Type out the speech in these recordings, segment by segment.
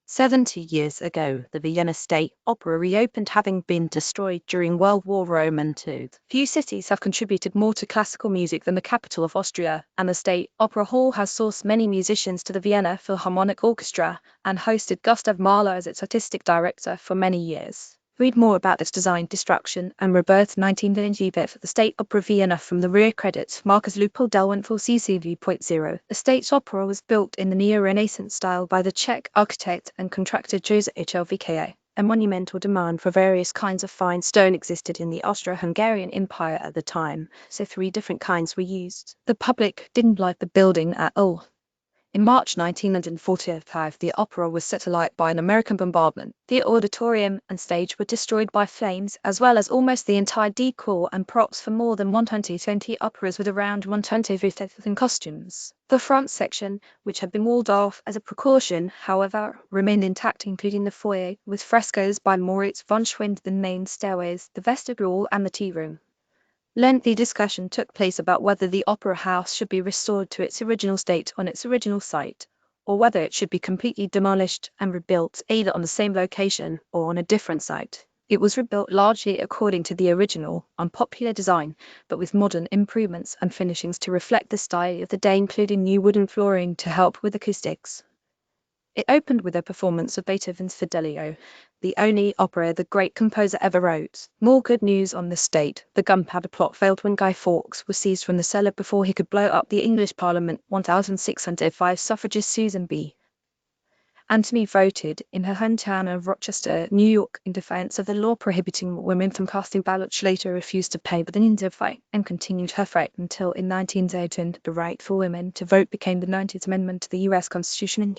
70 years ago, the Vienna State Opera reopened, having been destroyed during World War II. Few cities have contributed more to classical music than the capital of Austria, and the State Opera Hall has sourced many musicians to the Vienna Philharmonic Orchestra and hosted Gustav Mahler as its artistic director for many years. Read more about its design, destruction, and rebirth 1995 for the State Opera Vienna from the rear credits. Markus Leupold-Löwenthal CC V.0. The State Opera was built in the Neo-Renaissance style by the Czech architect and contractor Josef Hlávka. A monumental demand for various kinds of fine stone existed in the Austro-Hungarian Empire at the time, so 3 different kinds were used. The public didn't like the building at all. In March 1945, the opera was set alight by an American bombardment. The auditorium and stage were destroyed by flames, as well as almost the entire decor and props for more than 120 operas with around 120,000 costumes. The front section, which had been walled off as a precaution, however, remained intact, including the foyer, with frescoes by Moritz von Schwind, the main stairways, the vestibule, and the tea room. Lengthy discussion took place about whether the opera house should be restored to its original state on its original site, or whether it should be completely demolished and rebuilt either on the same location or on a different site. It was rebuilt largely according to the original, unpopular design, but with modern improvements and finishings to reflect the style of the day, including new wooden flooring to help with acoustics. It opened with a performance of Beethoven's Fidelio, the only opera the great composer ever wrote. More good news on the state. The gunpowder plot failed when Guy Fawkes was seized from the cellar before he could blow up the English Parliament. 1605 suffragist Susan B. Anthony voted in her hometown of Rochester, New York, in defiance of the law prohibiting women from casting ballots. She later refused to pay but an fight and continued her fight until in 1913 the right for women to vote became the 19th Amendment to the U.S. Constitution. In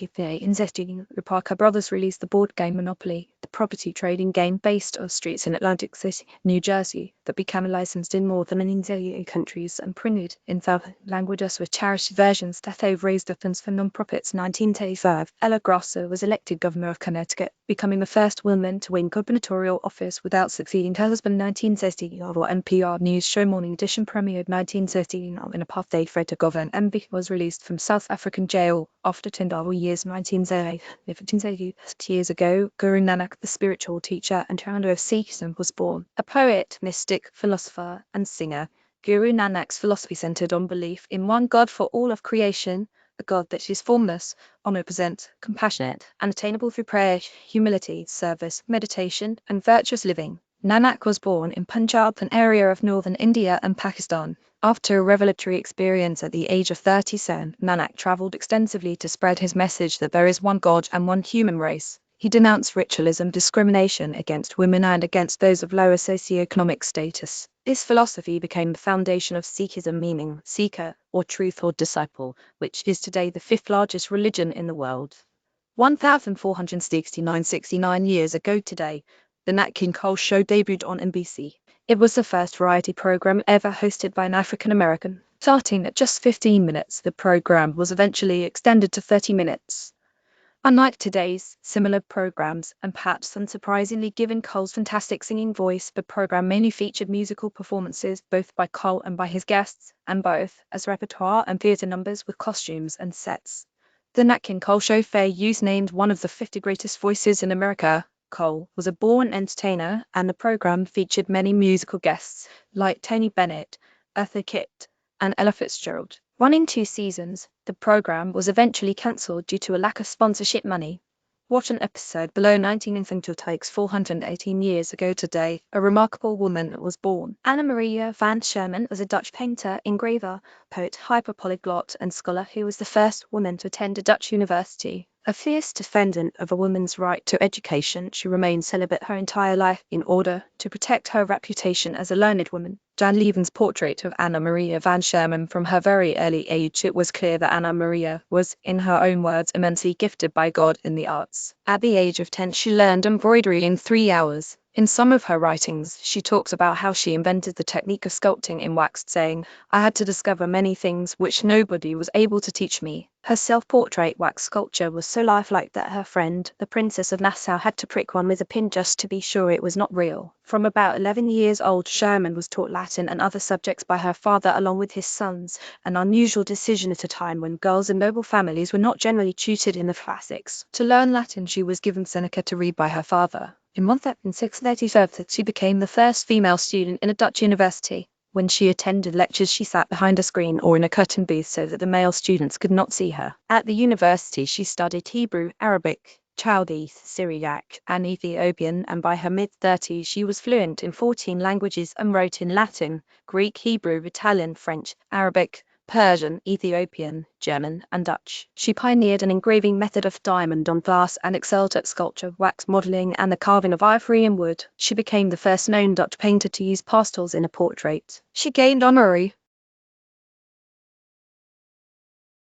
the Parker Brothers released the board game Monopoly, the property trading game based on streets in Atlantic City, New Jersey, that became licensed in more than 90 countries and printed in 12 languages with charity versions that have raised funds for non-profits. 1935, Ella Grasser was elected governor of Connecticut, becoming the first woman to win gubernatorial office without succeeding her husband. 1930, our NPR News show Morning Edition premiered. 1913, in a path day Fred to govern. MB was released from South African jail after 10 years. 1930, years ago, Guru Nanak, the spiritual teacher and founder of Sikhism, was born. A poet, mystic, philosopher, and singer, Guru Nanak's philosophy centered on belief in one God for all of creation, a God that is formless, omnipresent, compassionate, and attainable through prayer, humility, service, meditation, and virtuous living. Nanak was born in Punjab, an area of northern India and Pakistan. After a revelatory experience at the age of 37, Nanak traveled extensively to spread his message that there is one God and one human race. He denounced ritualism, discrimination against women and against those of lower socioeconomic status. This philosophy became the foundation of Sikhism, meaning seeker, or truth or disciple, which is today the 5th largest religion in the world. 1469 years ago today, the Nat King Cole Show debuted on NBC. It was the first variety program ever hosted by an African American. Starting at just 15 minutes, the program was eventually extended to 30 minutes. Unlike today's similar programs, and perhaps unsurprisingly given Cole's fantastic singing voice, the program mainly featured musical performances both by Cole and by his guests, and both as repertoire and theatre numbers with costumes and sets. The Nat King Cole Show fair use named one of the 50 greatest voices in America. Cole was a born entertainer, and the program featured many musical guests like Tony Bennett, Eartha Kitt, and Ella Fitzgerald. Running 2 seasons, the program was eventually cancelled due to a lack of sponsorship money. Watch an episode below. 418 years ago today, a remarkable woman was born. Anna Maria van Schermen was a Dutch painter, engraver, poet, hyperpolyglot, and scholar who was the first woman to attend a Dutch university. A fierce defendant of a woman's right to education, she remained celibate her entire life in order to protect her reputation as a learned woman. Jan Leeuwen's portrait of Anna Maria van Schermen. From her very early age, it was clear that Anna Maria was, in her own words, immensely gifted by God in the arts. At the age of 10, she learned embroidery in 3 hours. In some of her writings, she talks about how she invented the technique of sculpting in wax, saying, "I had to discover many things which nobody was able to teach me." Her self-portrait wax sculpture was so lifelike that her friend, the Princess of Nassau, had to prick one with a pin just to be sure it was not real. From about 11 years old, Sherman was taught Latin and other subjects by her father along with his sons, an unusual decision at a time when girls in noble families were not generally tutored in the classics. To learn Latin, she was given Seneca to read by her father. In 1635, she became the first female student in a Dutch university. When she attended lectures, she sat behind a screen or in a curtain booth so that the male students could not see her. At the university, she studied Hebrew, Arabic, Chaldean, Syriac, and Ethiopian, and by her mid-30s she was fluent in 14 languages and wrote in Latin, Greek, Hebrew, Italian, French, Arabic, Persian, Ethiopian, German, and Dutch. She pioneered an engraving method of diamond on glass and excelled at sculpture, wax modeling, and the carving of ivory and wood. She became the first known Dutch painter to use pastels in a portrait. She gained honorary